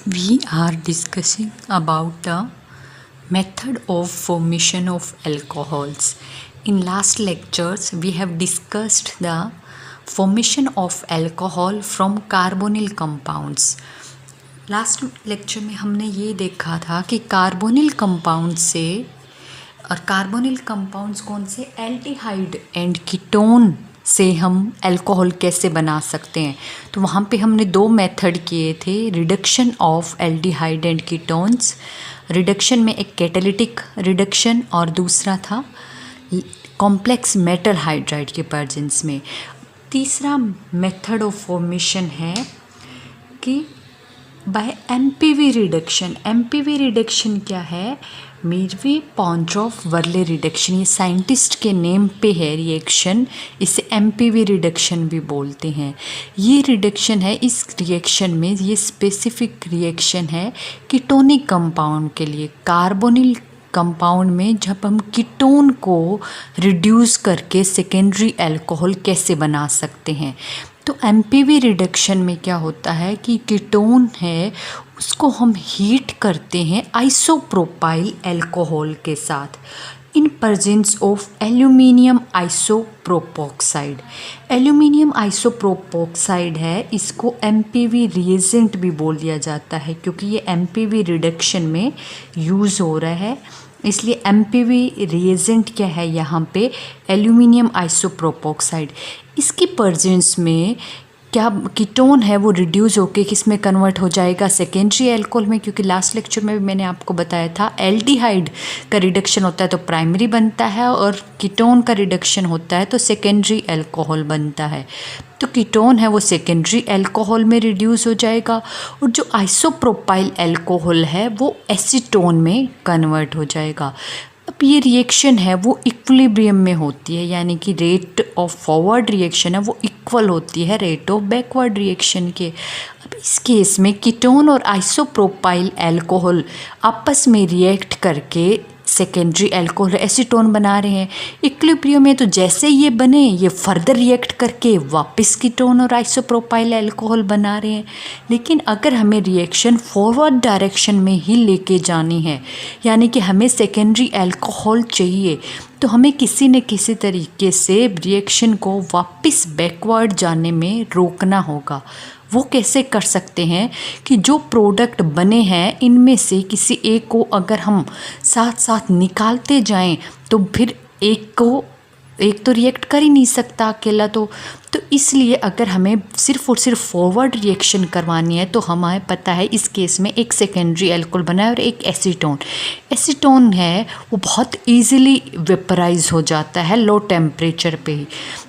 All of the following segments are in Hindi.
We are discussing about the method of formation of alcohols. In last lectures, we have discussed the formation of alcohol from carbonyl compounds. Last lecture में हमने ये देखा था कि कार्बोनिल कंपाउंड से और कार्बोनिल कंपाउंड्स कौन से एल्डिहाइड एंड कीटोन से हम अल्कोहल कैसे बना सकते हैं। तो वहाँ पे हमने दो मेथड किए थे, reduction of aldehyde and ketones. Reduction में एक कैटालिटिक रिडक्शन और दूसरा था कॉम्प्लेक्स मेटल हाइड्राइड के प्रेजेंस में। तीसरा मेथड ऑफ फॉर्मेशन है कि by MPV reduction. MPV reduction क्या है? Meerwein Ponndorf Verley reduction. ये साइंटिस्ट के नेम पे है रिएक्शन, इसे एमपीवी रिडक्शन भी बोलते हैं। ये रिडक्शन है, इस रिएक्शन में ये स्पेसिफिक रिएक्शन है कीटोनिक कंपाउंड के लिए। कार्बोनिल कंपाउंड में जब हम कीटोन को रिड्यूस करके सेकेंडरी अल्कोहल कैसे बना सकते हैं। तो एमपीवी रिडक्शन में क्या होता है कि कीटोन है उसको हम हीट करते हैं आइसोप्रोपाइल अल्कोहल के साथ in presence of aluminium आइसोप्रोपोक्साइड। Aluminium आइसोप्रोपोक्साइड है, इसको एमपीवी रिएजेंट भी बोल दिया जाता है क्योंकि ये एमपीवी रिडक्शन में यूज़ हो रहा है। इसलिए एमपीवी रिएजेंट क्या है यहाँ पे? एल्यूमिनियम आइसोप्रोपोक्साइड। इसकी प्रेजेंस में क्या कीटोन है वो रिड्यूस होके किस में कन्वर्ट हो जाएगा? सेकेंडरी अल्कोहल में। क्योंकि लास्ट लेक्चर में भी मैंने आपको बताया था एल्डिहाइड का रिडक्शन होता है तो प्राइमरी बनता है और कीटोन का रिडक्शन होता है तो सेकेंडरी अल्कोहल बनता है। तो कीटोन है वो सेकेंडरी अल्कोहल में रिड्यूस हो जाएगा और जो आइसोप्रोपाइल अल्कोहल है वो एसीटोन में कन्वर्ट हो जाएगा। अब ये रिएक्शन है वो इक्विलिब्रियम में होती है, यानी कि रेट ऑफ फॉरवर्ड रिएक्शन है वो इक्वल होती है रेट ऑफ बैकवर्ड रिएक्शन के। अब इस केस में कीटोन और आइसोप्रोपाइल अल्कोहल आपस में रिएक्ट करके सेकेंडरी अल्कोहल एसीटोन बना रहे हैं इक्विलिब्रियम में। तो जैसे ये बने ये फर्दर रिएक्ट करके वापस कीटोन और आइसोप्रोपाइल अल्कोहल बना रहे हैं। लेकिन अगर हमें रिएक्शन फॉरवर्ड डायरेक्शन में ही लेके जानी है, यानी कि हमें सेकेंडरी अल्कोहल चाहिए, तो हमें किसी न किसी तरीके से रिएक्शन को वापस बैकवर्ड जाने में रोकना होगा। वो कैसे कर सकते हैं कि जो प्रोडक्ट बने हैं इनमें से किसी एक को अगर हम साथ साथ निकालते जाएं तो फिर एक तो रिएक्ट कर ही नहीं सकता अकेला। तो इसलिए अगर हमें सिर्फ और सिर्फ फॉरवर्ड रिएक्शन करवानी है तो हमें पता है इस केस में एक सेकेंडरी अल्कोहल बना है और एक एसीटोन। एसीटोन है वो बहुत इजीली वेपराइज हो जाता है लो टेम्परेचर पे ही।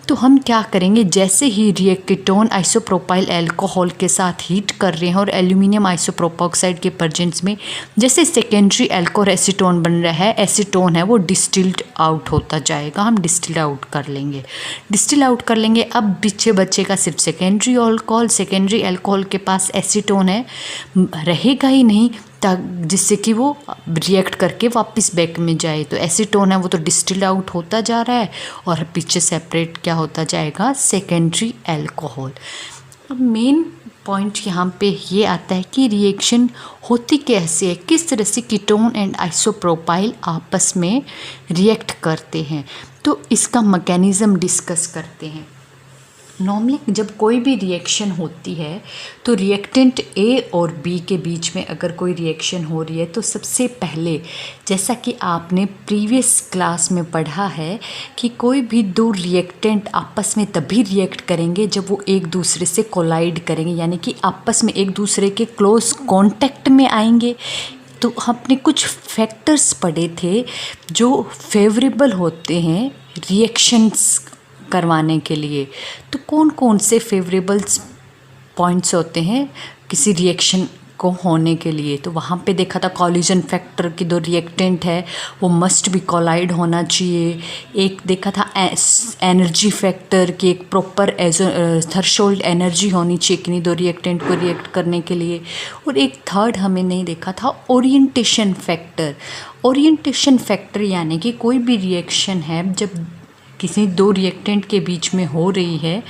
तो हम क्या करेंगे, जैसे ही कीटोन आइसोप्रोपाइल अल्कोहल के साथ हीट कर रहे हैं और एल्यूमिनियम आइसोप्रोपोक्साइड के प्रेजेंस में जैसे सेकेंडरी अल्कोहल एसीटोन बन रहा है, एसीटोन है वो डिस्टिल्ड आउट होता जाएगा। हम डिस्टिल आउट कर लेंगे। अब पीछे बचेगा सिर्फ सेकेंडरी अल्कोहल। सेकेंडरी अल्कोहल के पास एसीटोन है रहेगा ही नहीं जिससे कि वो रिएक्ट करके वापस बैक में जाए। तो एसीटोन है वो तो डिस्टिल्ड आउट होता जा रहा है और पीछे सेपरेट क्या होता जाएगा? Secondary alcohol. अब मेन पॉइंट यहाँ पे ये आता है कि रिएक्शन होती कैसे है, किस तरह से कीटोन एंड आइसोप्रोपाइल आपस में रिएक्ट करते हैं। तो इसका मैकेनिज्म डिस्कस करते हैं। नॉर्मली जब कोई भी रिएक्शन होती है तो रिएक्टेंट ए और बी के बीच में अगर कोई रिएक्शन हो रही है तो सबसे पहले, जैसा कि आपने प्रीवियस क्लास में पढ़ा है कि कोई भी दो रिएक्टेंट आपस में तभी रिएक्ट करेंगे जब वो एक दूसरे से कोलाइड करेंगे, यानी कि आपस में एक दूसरे के क्लोज कांटेक्ट में आएंगे। तो हमने कुछ फैक्टर्स पढ़े थे जो फेवरेबल होते हैं रिएक्शंस करवाने के लिए। तो कौन कौन से फेवरेबल पॉइंट्स होते हैं किसी रिएक्शन को होने के लिए? तो वहाँ पे देखा था कॉलिजन फैक्टर की दो रिएक्टेंट है वो मस्ट भी कोलाइड होना चाहिए। एक देखा था एनर्जी फैक्टर की एक प्रॉपर थ्रेशोल्ड एनर्जी होनी चाहिए किन्हीं दो रिएक्टेंट को रिएक्ट करने के लिए। और एक थर्ड हमें नहीं देखा था ओरिएंटेशन फैक्टर। ओरिएंटेशन फैक्टर यानी कि कोई भी रिएक्शन है जब किसी दो रिएक्टेंट के बीच में हो रही है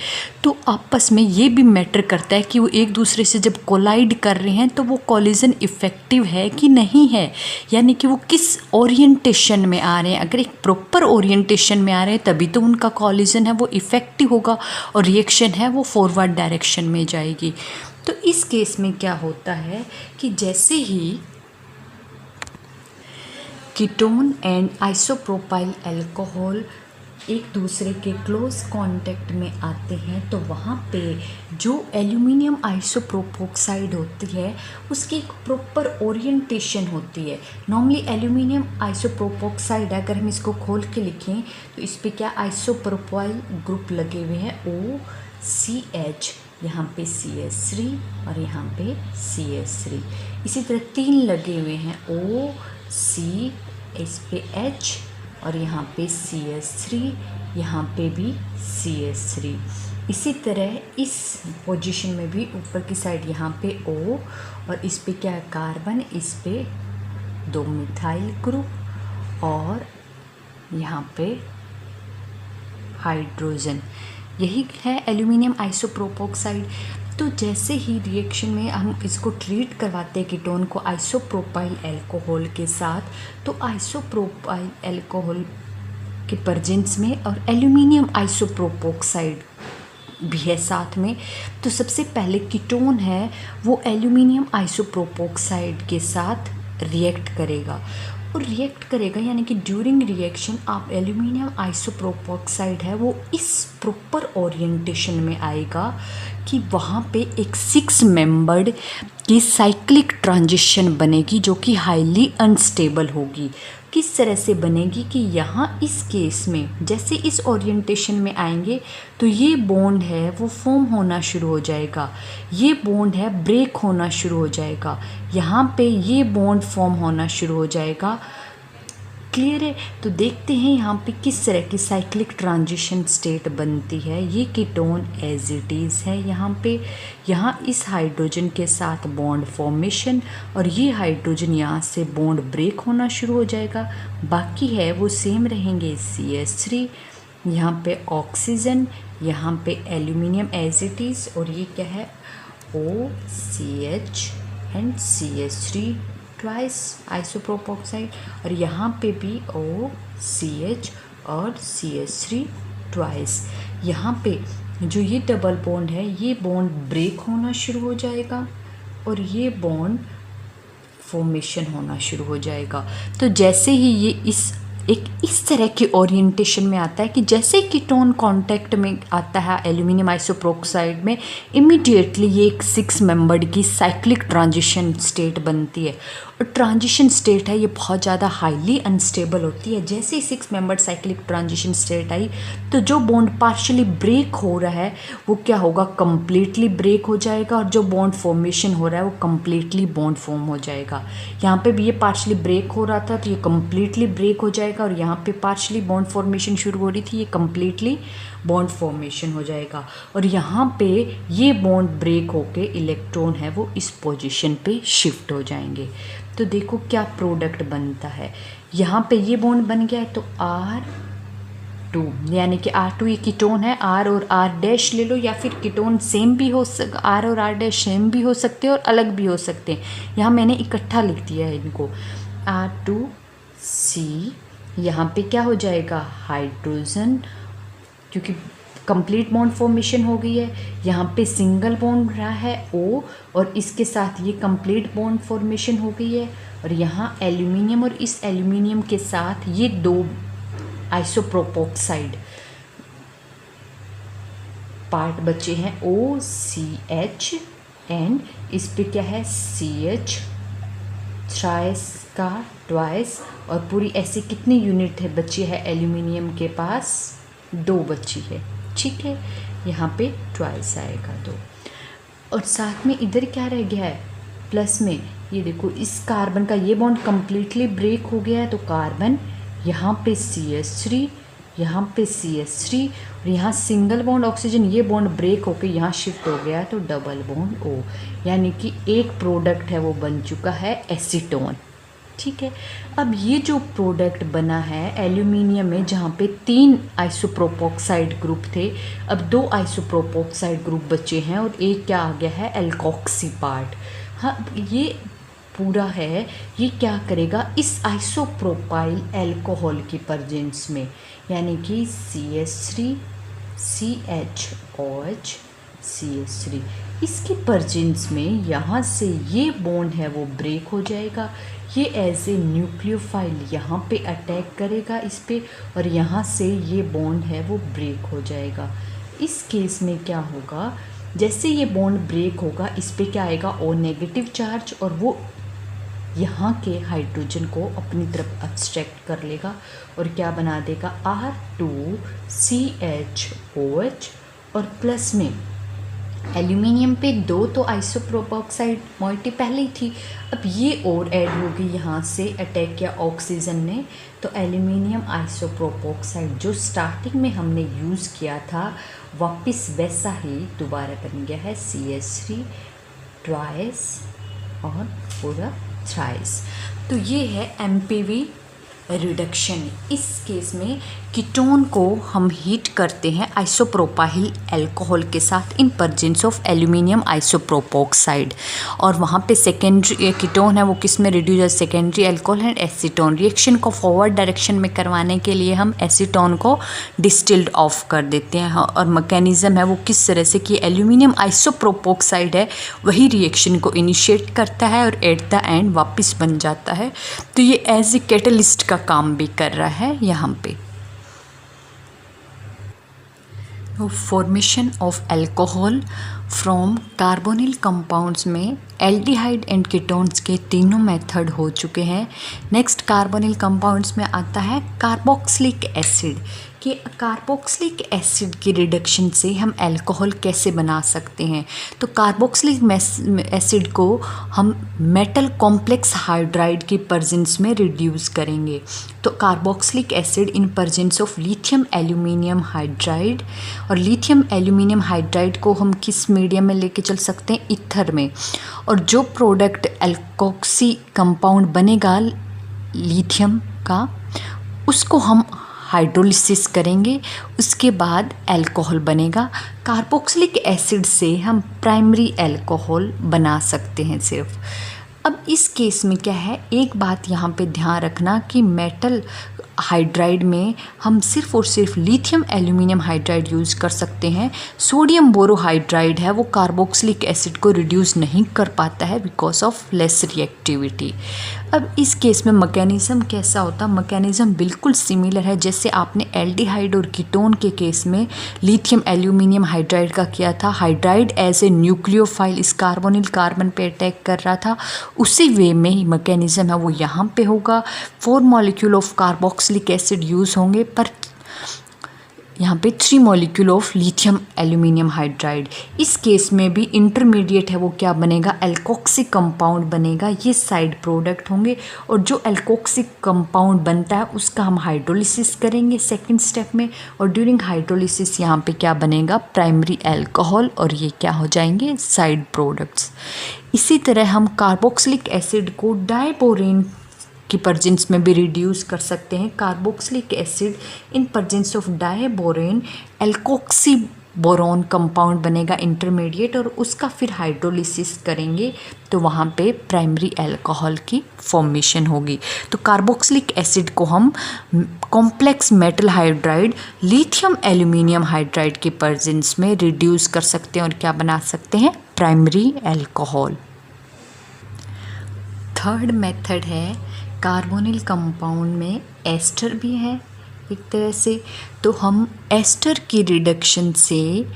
तो आपस में ये भी मैटर करता है कि वो एक दूसरे से जब कोलाइड कर रहे हैं तो वो कॉलिजन इफ़ेक्टिव है कि नहीं है, यानी कि वो किस ओरिएंटेशन में आ रहे हैं। अगर एक प्रॉपर ओरिएंटेशन में आ रहे हैं तभी तो उनका कॉलिजन है वो इफ़ेक्टिव होगा और रिएक्शन है वो फॉरवर्ड डायरेक्शन में जाएगी। तो इस केस में क्या होता है कि जैसे ही कीटोन एंड आइसोप्रोपाइल अल्कोहल एक दूसरे के क्लोज कांटेक्ट में आते हैं तो वहाँ पे जो एल्यूमिनियम आइसोप्रोपोक्साइड होती है उसकी एक प्रॉपर ओरिएंटेशन होती है। नॉर्मली एल्यूमिनियम आइसोप्रोपोक्साइड अगर हम इसको खोल के लिखें तो इस पे क्या आइसोप्रोपाइल ग्रुप लगे हुए हैं OCH, यहाँ पे CH3 और यहाँ पे CH3। इसी तरह 3 लगे हुए हैं OC, इस पे H और यहाँ पे CH3, यहाँ पे भी CH3। इसी तरह इस पोजीशन में भी ऊपर की साइड यहाँ पे O और इस पे क्या है कार्बन, इस पे 2 मिथाइल ग्रुप और यहाँ पे हाइड्रोजन। यही है एल्यूमिनियम आइसोप्रोपोक्साइड। तो जैसे ही रिएक्शन में हम इसको ट्रीट करवाते हैं कीटोन को आइसोप्रोपाइल अल्कोहल के साथ, तो आइसोप्रोपाइल अल्कोहल के प्रेजेंस में और एल्यूमिनियम आइसोप्रोपोक्साइड भी है साथ में, तो सबसे पहले कीटोन है वो एल्यूमिनियम आइसोप्रोपोक्साइड के साथ रिएक्ट करेगा और रिएक्ट करेगा यानी कि ड्यूरिंग रिएक्शन आप एल्यूमिनियम आइसोप्रोपोक्साइड है वो इस प्रॉपर ओरिएंटेशन में आएगा कि वहाँ पे एक 6 मेंबर्ड की साइक्लिक ट्रांजिशन बनेगी जो कि हाईली अनस्टेबल होगी। किस तरह से बनेगी कि यहाँ इस केस में जैसे इस ओरिएंटेशन में आएंगे तो ये बॉन्ड है वो फॉर्म होना शुरू हो जाएगा, ये बॉन्ड है ब्रेक होना शुरू हो जाएगा, यहाँ पे ये बॉन्ड फॉर्म होना शुरू हो जाएगा। क्लियर है? तो देखते हैं यहाँ पे किस तरह की साइक्लिक ट्रांजिशन स्टेट बनती है। ये कीटोन एज इट इज़ है यहाँ इस हाइड्रोजन के साथ बॉन्ड फॉर्मेशन और ये हाइड्रोजन यहाँ से बॉन्ड ब्रेक होना शुरू हो जाएगा। बाकी है वो सेम रहेंगे CH3, यहाँ पे ऑक्सीजन, यहाँ पे एल्यूमिनियम एज इट इज़ और ये क्या है OCH एंड CH3 ट्वाइस आइसोप्रोपोक्साइड और यहाँ पे भी OCH और CH3 ट्वाइस। यहाँ पे जो ये डबल बॉन्ड है ये बॉन्ड ब्रेक होना शुरू हो जाएगा और ये बॉन्ड फॉर्मेशन होना शुरू हो जाएगा। तो जैसे ही ये इस तरह के ओरिएंटेशन में आता है कि जैसे कीटोन कांटेक्ट में आता है एल्यूमिनियम आइसोप्रोक्साइड में, इमीडिएटली ये एक 6 मेंबर्ड की साइक्लिक ट्रांजिशन स्टेट बनती है और ट्रांजिशन स्टेट है ये बहुत ज़्यादा हाईली अनस्टेबल होती है। जैसे ही 6 मेंबर्ड साइक्लिक ट्रांजिशन स्टेट आई तो जो बॉन्ड पार्शियली ब्रेक हो रहा है वो क्या होगा, कम्प्लीटली ब्रेक हो जाएगा और जो बॉन्ड फॉर्मेशन हो रहा है वो कम्प्लीटली बॉन्ड फॉर्म हो जाएगा। यहाँ पे भी ये पार्शियली ब्रेक हो रहा था तो ये कम्प्लीटली ब्रेक हो जाएगा और यहाँ पे पार्शियली बॉन्ड फॉर्मेशन शुरू हो रही थी ये कम्प्लीटली बॉन्ड फॉर्मेशन हो जाएगा और यहाँ पे ये बॉन्ड ब्रेक होके इलेक्ट्रॉन है वो इस पोजीशन पे शिफ्ट हो जाएंगे। तो देखो क्या प्रोडक्ट बनता है, यहाँ पे ये बॉन्ड बन गया है तो R2 यानी कि R2 ये कीटोन है, R और R डैश ले लो या फिर कीटोन सेम भी हो R और R डैश सेम भी हो सकते हैं और अलग भी हो सकते हैं। यहाँ मैंने इकट्ठा लिख दिया है इनको R2C। यहाँ पे क्या हो जाएगा हाइड्रोजन क्योंकि कंप्लीट बॉन्ड फॉर्मेशन हो गई है। यहाँ पे सिंगल बॉन्ड रहा है O और इसके साथ ये कंप्लीट बॉन्ड फॉर्मेशन हो गई है और यहाँ एल्यूमिनियम और इस एल्यूमिनियम के साथ ये 2 आइसोप्रोपोक्साइड पार्ट बचे हैं OCH एंड इस पे क्या है CH थ्राइस का ट्वाइस और पूरी ऐसी कितनी यूनिट है बची है एल्यूमिनियम के पास 2 बची है। ठीक है, यहाँ पे ट्वाइस आएगा 2 और साथ में इधर क्या रह गया है प्लस में, ये देखो इस कार्बन का ये बॉन्ड कम्प्लीटली ब्रेक हो गया है तो कार्बन यहाँ पे CH3 यहाँ पे CH3 और यहाँ सिंगल बॉन्ड ऑक्सीजन ये बॉन्ड ब्रेक होकर यहाँ शिफ्ट हो गया तो डबल बॉन्ड O यानी कि एक प्रोडक्ट है वो बन चुका है एसीटोन। ठीक है। अब ये जो प्रोडक्ट बना है एल्यूमिनियम में, जहाँ पे 3 आइसोप्रोपोक्साइड ग्रुप थे, अब 2 आइसोप्रोपोक्साइड ग्रुप बचे हैं और एक क्या आ गया है, एल्कोक्सी पार्ट। हाँ, ये पूरा है, ये क्या करेगा इस आइसोप्रोपाइल अल्कोहल की प्रेजेंस में, यानी कि CH3 CHOH CH3 इसकी प्रेजेंस में यहाँ से ये बॉन्ड है वो ब्रेक हो जाएगा। ये एज ए न्यूक्लियोफाइल यहाँ पे अटैक करेगा इस पे, और यहाँ से ये बॉन्ड है वो ब्रेक हो जाएगा। इस केस में क्या होगा, जैसे ये बॉन्ड ब्रेक होगा इस पे क्या आएगा, O नेगेटिव चार्ज, और वो यहाँ के हाइड्रोजन को अपनी तरफ अब्स्ट्रैक्ट कर लेगा और क्या बना देगा, R2CHOH, और प्लस में एल्यूमिनियम पे 2 तो आइसोप्रोपोक्साइड मॉइटी पहले ही थी, अब ये और ऐड होगी, यहाँ से अटैक किया ऑक्सीजन ने, तो एल्यूमिनियम आइसोप्रोपोक्साइड जो स्टार्टिंग में हमने यूज़ किया था वापस वैसा ही दोबारा बन गया है, CH3 ट्वाइस और पूरा थ्राइस। तो ये है MPV रिडक्शन। इस केस में कीटोन को हम हीट करते हैं आइसोप्रोपाइल अल्कोहल के साथ इन प्रेजेंस ऑफ एल्यूमिनियम आइसोप्रोपोक्साइड, और वहाँ पे सेकेंडरी कीटोन है वो किस में रिड्यूस है, secondary alcohol and acetone. Reaction को फॉरवर्ड डायरेक्शन में करवाने के लिए हम एसीटोन को डिस्टिल्ड ऑफ कर देते हैं, और मैकेनिज्म है वो किस तरह से कि एल्यूमिनियम आइसोप्रोपोक्साइड है वही रिएक्शन को इनिशिएट करता है और एट द एंड वापस बन जाता है। तो ये एज ए कैटलिस्ट का काम भी कर रहा है यहाँ पे। Formation of alcohol from carbonyl compounds में एल्डिहाइड एंड कीटोन्स के तीनों मेथड हो चुके हैं। नेक्स्ट कार्बोनिल कंपाउंड्स में आता है कार्बोक्सिलिक एसिड, कि कार्बोक्सिलिक एसिड की रिडक्शन से हम अल्कोहल कैसे बना सकते हैं। तो कार्बोक्सिलिक एसिड को हम मेटल कॉम्प्लेक्स हाइड्राइड की प्रेजेंस में रिड्यूस करेंगे। तो carboxylic acid in presence of lithium aluminium hydride, और लिथियम एल्यूमिनियम हाइड्राइड को हम किस मीडियम में लेके चल सकते हैं, ईथर में, और जो प्रोडक्ट एल्कोक्सी कंपाउंड बनेगा लिथियम का उसको हम हाइड्रोलिसिस करेंगे, उसके बाद अल्कोहल बनेगा। कार्बोक्सिलिक एसिड से हम प्राइमरी अल्कोहल बना सकते हैं सिर्फ। अब इस केस में क्या है, एक बात यहाँ पे ध्यान रखना कि मेटल हाइड्राइड में हम सिर्फ और सिर्फ लिथियम एल्यूमिनियम हाइड्राइड यूज़ कर सकते हैं। सोडियम बोरोहाइड्राइड है वो कार्बोक्सिलिक एसिड को रिड्यूस नहीं कर पाता है बिकॉज ऑफ लेस रिएक्टिविटी। अब इस केस में मैकेनिज़्म कैसा होता है, मैकेनिज़्म बिल्कुल सिमिलर है जैसे आपने एल्डिहाइड और कीटोन के केस में लिथियम एल्यूमिनियम हाइड्राइड का किया था। हाइड्राइड एज ए न्यूक्लियोफाइल इस कार्बोनिल कार्बन पे अटैक कर रहा था, उसी वे में ही मैकेनिज़्म है वो यहाँ पे होगा। 4 molecule of carboxylic acid use होंगे पर यहाँ पे 3 molecule of lithium aluminium hydride. इस केस में भी इंटरमीडिएट है वो क्या बनेगा, एल्कोक्सिक कंपाउंड बनेगा। ये साइड प्रोडक्ट होंगे और जो एल्कोक्सिक कंपाउंड बनता है उसका हम हाइड्रोलिसिस करेंगे सेकंड स्टेप में, और ड्यूरिंग हाइड्रोलिसिस यहाँ पे क्या बनेगा, प्राइमरी अल्कोहल, और ये क्या हो जाएंगे, साइड प्रोडक्ट्स। इसी तरह हम कार्बोक्सिलिक एसिड को डाइबोरेन की प्रेजेंस में भी रिड्यूस कर सकते हैं। Carboxylic acid in presence of diborane alkoxy boron compound बनेगा इंटरमीडिएट, और उसका फिर हाइड्रोलिसिस करेंगे तो वहाँ पे प्राइमरी अल्कोहल की फॉर्मेशन होगी। तो कार्बोक्सिलिक एसिड को हम complex metal hydride lithium aluminium hydride के प्रेजेंस में रिड्यूस कर सकते हैं और क्या बना सकते हैं, प्राइमरी अल्कोहल। थर्ड मेथड है कार्बोनिल कंपाउंड में एस्टर भी है एक तरह से, तो हम एस्टर की रिडक्शन से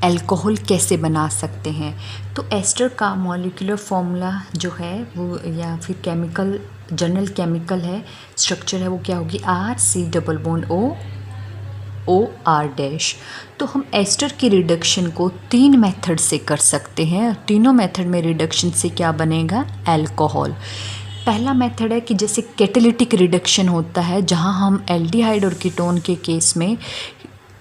अल्कोहल कैसे बना सकते हैं। तो एस्टर का मॉलिक्यूलर फॉर्मूला जो है वो, या फिर केमिकल जनरल केमिकल है स्ट्रक्चर है वो क्या होगी, RC≡OR'। तो हम एस्टर की रिडक्शन को 3 मेथड से कर सकते हैं। तीनों मेथड में रिडक्शन से क्या बनेगा, अल्कोहल। पहला मेथड है कि जैसे कैटालिटिक रिडक्शन होता है जहां हम एल्डिहाइड और कीटोन के केस में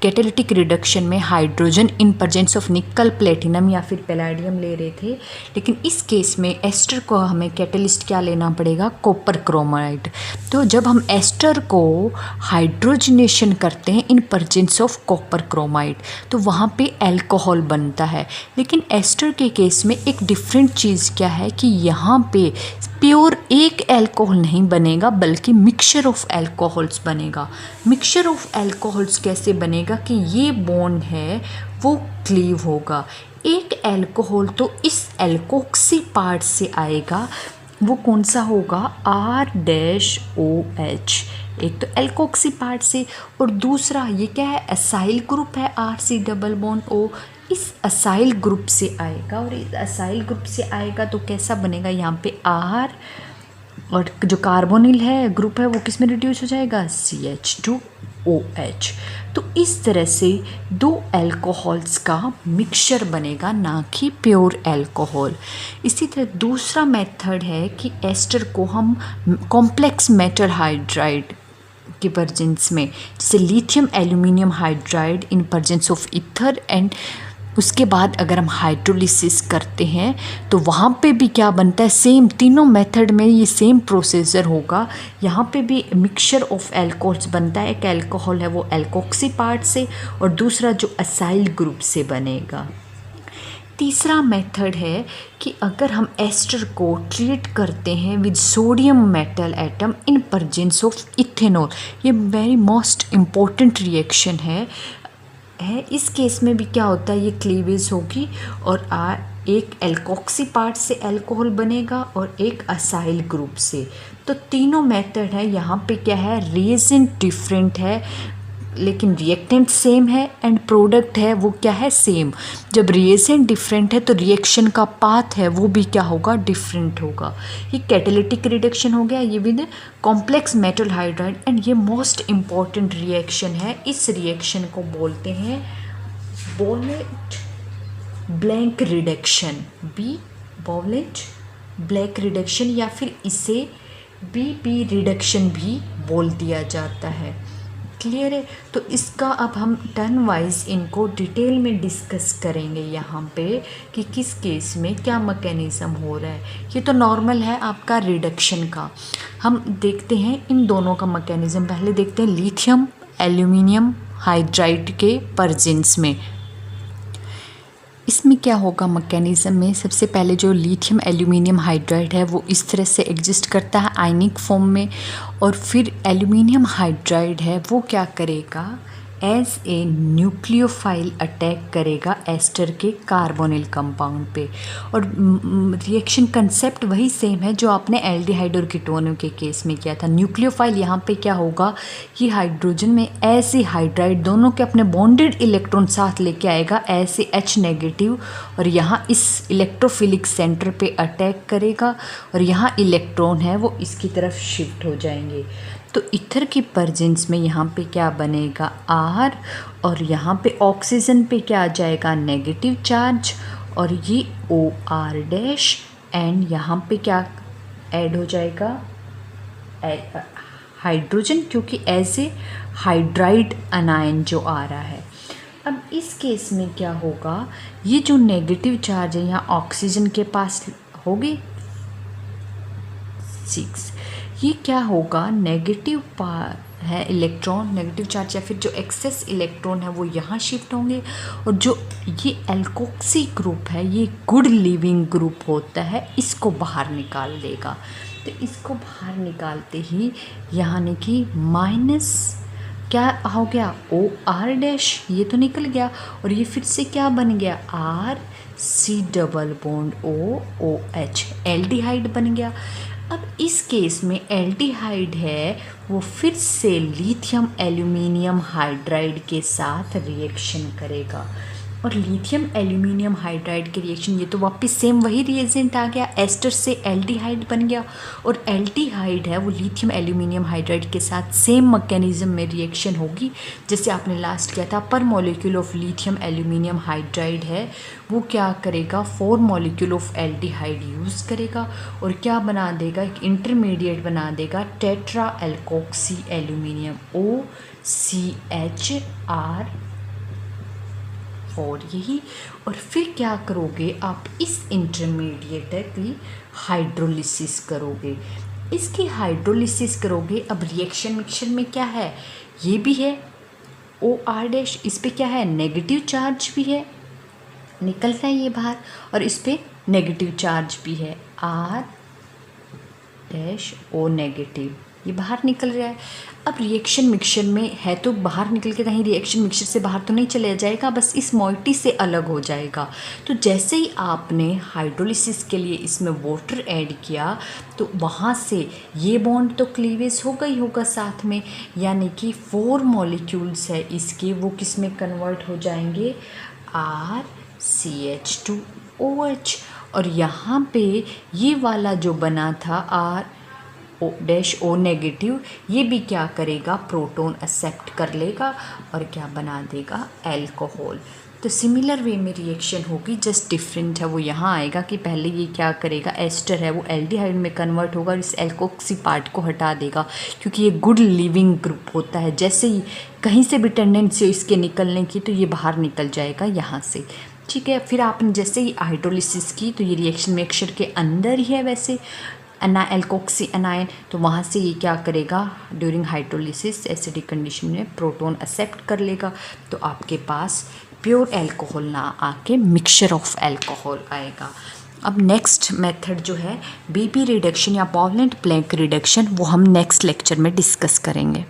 कैटालिटिक रिडक्शन में हाइड्रोजन इन प्रेजेंस ऑफ निकल प्लेटिनम या फिर पैलेडियम ले रहे थे, लेकिन इस केस में एस्टर को हमें कैटलिस्ट क्या लेना पड़ेगा, कॉपर क्रोमाइड। तो जब हम एस्टर को हाइड्रोजनेशन करते हैं इन प्रेजेंस ऑफ कॉपर क्रोमाइड तो वहाँ पे अल्कोहल बनता है। लेकिन एस्टर के केस में एक डिफरेंट चीज़ क्या है कि यहाँ पे प्योर एक अल्कोहल नहीं बनेगा बल्कि मिक्सचर ऑफ अल्कोहल्स बनेगा। मिक्सचर ऑफ अल्कोहल्स कैसे बनेगा कि ये बॉन्ड है वो क्लीव होगा। एक अल्कोहल तो इस एल्कोक्सी पार्ट से आएगा, वो कौन सा होगा, R-OH, एक तो एल्कोक्सी पार्ट से, और दूसरा ये क्या है, असाइल ग्रुप है RC+O, इस असाइल ग्रुप से आएगा। और इस असाइल ग्रुप से आएगा तो कैसा बनेगा, यहाँ पे R और जो कार्बोनिल है ग्रुप है वो किस में रिड्यूस हो जाएगा, CH2OH। तो इस तरह से दो अल्कोहल्स का मिक्सचर बनेगा, ना कि प्योर अल्कोहल। इसी तरह दूसरा मेथड है कि एस्टर को हम कॉम्प्लेक्स मेटल हाइड्राइड के प्रेजेंस में, जैसे lithium aluminium hydride in presence of ether, and उसके बाद अगर हम हाइड्रोलिसिस करते हैं तो वहाँ पे भी क्या बनता है, सेम तीनों मेथड में ये सेम प्रोसीजर होगा। यहाँ पे भी मिक्सचर ऑफ अल्कोहल्स बनता है, एक अल्कोहल है वो एल्कोक्सी पार्ट से और दूसरा जो असाइल ग्रुप से बनेगा। तीसरा मेथड है कि अगर हम एस्टर को ट्रीट करते हैं with sodium metal atom in presence of ethanol, ये वेरी मोस्ट इम्पॉर्टेंट रिएक्शन है। इस केस में भी क्या होता है, ये क्लीवेज होगी और एक एल्कोक्सी पार्ट से अल्कोहल बनेगा और एक असाइल ग्रुप से। तो तीनों मेथड है, यहाँ पे क्या है, रिएजेंट डिफरेंट है लेकिन रिएक्टेंट सेम है, एंड प्रोडक्ट है वो क्या है, सेम। जब रिएजेंट डिफरेंट है तो रिएक्शन का पाथ है वो भी क्या होगा, डिफरेंट होगा। ये कैटालिटिक रिडक्शन हो गया, ये with complex metal hydride, and ये मोस्ट इम्पॉर्टेंट रिएक्शन है। इस रिएक्शन को बोलते हैं बोलेट ब्लैंक रिडक्शन, बोलेट ब्लैंक रिडक्शन, या फिर इसे BP रिडक्शन भी बोल दिया जाता है। क्लियर है। तो इसका अब हम टर्न वाइज इनको डिटेल में डिस्कस करेंगे यहाँ पे कि किस केस में क्या मैकेनिज़्म हो रहा है। ये तो नॉर्मल है आपका रिडक्शन का। हम देखते हैं इन दोनों का मैकेनिज़्म। पहले देखते हैं लिथियम एल्यूमिनियम हाइड्राइड के प्रेजेंस में। इसमें क्या होगा मैकेनिज़्म में, सबसे पहले जो लिथियम एल्यूमिनियम हाइड्राइड है वो इस तरह से एग्जिस्ट करता है आयनिक फॉर्म में, और फिर एल्यूमिनियम हाइड्राइड है वो क्या करेगा, एज ए न्यूक्लियोफाइल अटैक करेगा एस्टर के कार्बोनिल कंपाउंड पे। और रिएक्शन कंसेप्ट वही सेम है जो आपने एल्डिहाइड और कीटोन के केस में किया था। न्यूक्लियोफाइल यहाँ पे क्या होगा कि हाइड्रोजन में ऐसे हाइड्राइड दोनों के अपने बॉन्डेड इलेक्ट्रॉन साथ लेके आएगा ऐसे H नेगेटिव, और यहाँ इस इलेक्ट्रोफिलिक सेंटर पे अटैक करेगा और यहाँ इलेक्ट्रॉन है वो इसकी तरफ शिफ्ट हो जाएंगे। तो ईथर की प्रेजेंस में यहाँ पे क्या बनेगा R, और यहाँ पे ऑक्सीजन पे क्या आ जाएगा नेगेटिव चार्ज, और ये OR डैश, एंड यहाँ पे क्या ऐड हो जाएगा हाइड्रोजन, क्योंकि ऐसे हाइड्राइड अनायन जो आ रहा है। अब इस केस में क्या होगा, ये जो नेगेटिव चार्ज है यहाँ ऑक्सीजन के पास होगी 6, ये क्या होगा नेगेटिव है इलेक्ट्रॉन, नेगेटिव चार्ज या फिर जो एक्सेस इलेक्ट्रॉन है वो यहाँ शिफ्ट होंगे, और जो ये एल्कोक्सी ग्रुप है ये गुड लिविंग ग्रुप होता है, इसको बाहर निकाल देगा। तो इसको बाहर निकालते ही यानी कि माइनस क्या हो गया OR डैश, ये तो निकल गया, और ये फिर से क्या बन गया RC+O OH, एल्डिहाइड बन गया। अब इस केस में एल्डिहाइड है वो फिर से लिथियम एल्यूमिनियम हाइड्राइड के साथ रिएक्शन करेगा, और लिथियम एल्यूमिनियम हाइड्राइड के रिएक्शन ये तो वापस सेम वही रिएजेंट आ गया, एस्टर से एल्डिहाइड बन गया, और एल्डिहाइड है वो लिथियम एल्यूमिनियम हाइड्राइड के साथ सेम मैकेनिज्म में रिएक्शन होगी जैसे आपने लास्ट किया था। पर molecule of lithium aluminium hydride है वो क्या करेगा 4 मॉलिक्यूल ऑफ एल्डिहाइड यूज़ करेगा और क्या बना देगा, एक इंटरमीडिएट बना देगा टेट्रा एल्कोक्सी एल्यूमिनियम OCHR और यही, और फिर क्या करोगे आप, इस इंटरमीडिएट की हाइड्रोलिसिस करोगे, इसकी हाइड्रोलिसिस करोगे। अब रिएक्शन मिक्सचर में क्या है, ये भी है ओ आर डैश, इस पे क्या है, नेगेटिव चार्ज भी है, निकल रहा है ये बाहर, और इस पे नेगेटिव चार्ज भी है, आर डैश ओ नेगेटिव, ये बाहर निकल रहा है। अब रिएक्शन मिक्सचर में है तो बाहर निकल के कहीं रिएक्शन मिक्सचर से बाहर तो नहीं चले जाएगा, बस इस मोइटी से अलग हो जाएगा। तो जैसे ही आपने हाइड्रोलिसिस के लिए इसमें वाटर ऐड किया तो वहाँ से ये बॉन्ड तो क्लीवेज होगा ही होगा साथ में, यानी कि 4 मॉलिक्यूल्स है इसके, वो किस में कन्वर्ट हो जाएंगे, RCH2OH। और यहाँ पे ये वाला जो बना था R O dash O negative, ये भी क्या करेगा, प्रोटॉन एक्सेप्ट कर लेगा और क्या बना देगा, एल्कोहल। तो सिमिलर वे में रिएक्शन होगी, जस्ट डिफरेंट है वो यहाँ आएगा कि पहले ये क्या करेगा, एस्टर है वो एल्डिहाइड में कन्वर्ट होगा और इस एल्कोक्सी पार्ट को हटा देगा, क्योंकि ये गुड लिविंग ग्रुप होता है। जैसे ही कहीं से भी टेंडेंसी हो इसके निकलने की तो ये बाहर निकल जाएगा यहाँ से, ठीक है। फिर आपने जैसे ही हाइड्रोलिसिस की तो ये रिएक्शन मिक्सचर के अंदर ही है वैसे एल्कोक्सी एनायन, तो वहाँ से ये क्या करेगा, ड्यूरिंग हाइड्रोलिसिस एसिडिक कंडीशन में प्रोटॉन एक्सेप्ट कर लेगा, तो आपके पास प्योर एल्कोहल ना आके मिक्सचर ऑफ एल्कोहल आएगा। अब नेक्स्ट मेथड जो है बेबी रिडक्शन या पॉवलेंट प्लैंक रिडक्शन, वो हम नेक्स्ट लेक्चर में डिस्कस करेंगे।